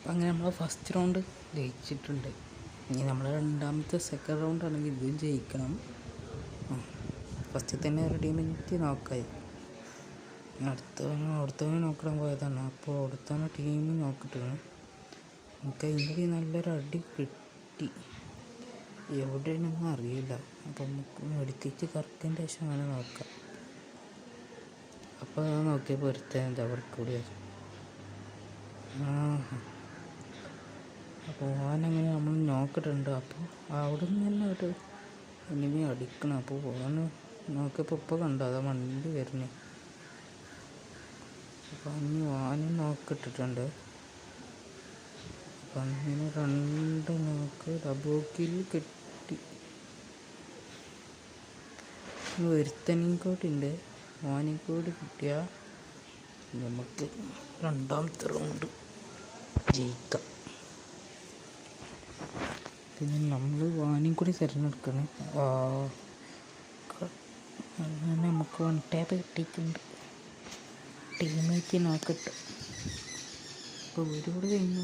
അങ്ങനെ നമ്മൾ first round ജയിച്ചിട്ടുണ്ട്. ഇനി നമ്മൾ രണ്ടാമത്തെ സെക്കൻഡ് റൗണ്ട് ആണെങ്കിൽ ഇതും ജയിക്കണം. ഫസ്റ്റ് തന്നെ ഒരു ടീമിന് നോക്കായി. അടുത്തവനെ നോക്കാൻ പോയതാണ്. അപ്പോൾ അടുത്തവനെ ടീം നോക്കിയിട്ടാണ് എനിക്ക് ഇന്നലെ നല്ലൊരു അടി കിട്ടി. എവിടെയാണെന്നൊന്നും അറിയില്ല. അപ്പം നമുക്ക് മെഡിക്കറ്റ് കറക്കിൻ്റെ ശേഷം അങ്ങനെ നോക്കാം. അപ്പോൾ അത് നോക്കിയപ്പോൾ ഒരുത്തൻ എന്താ അവിടെ കൂടി. അപ്പോൾ ഓനങ്ങനെ നമ്മൾ നോക്കിയിട്ടുണ്ട്. അപ്പോൾ അവിടെ നിന്ന് തന്നെ ഒരു എനിമി അടിക്കണം. അപ്പോൾ ഓന് നോക്കിയപ്പോൾ ഇപ്പോൾ കണ്ടു അതാ വണ്ടി വരുന്നത്. അപ്പോൾ അന്ന് ഓനും നോക്കിയിട്ടിട്ടുണ്ട്. അപ്പം അങ്ങനെ 2 നോക്ക് ഡബിൾ കില്ല് കിട്ടി. ഒരുത്തനും കൂടി ഉണ്ട്. ഓനും കൂടി കിട്ടിയാൽ നമുക്ക് രണ്ടാമത്തെ റൗണ്ട് ജയിക്കാം. പിന്നെ നമ്മൾ വാനും കൂടി തിരഞ്ഞെടുക്കണം. അങ്ങനെ നമുക്ക് 1 ടാപ്പ് കിട്ടിയിട്ടുണ്ട്. ടീമേറ്റ് നോക്കട്ടെ. അപ്പോൾ ഒരുപാട് കഴിഞ്ഞ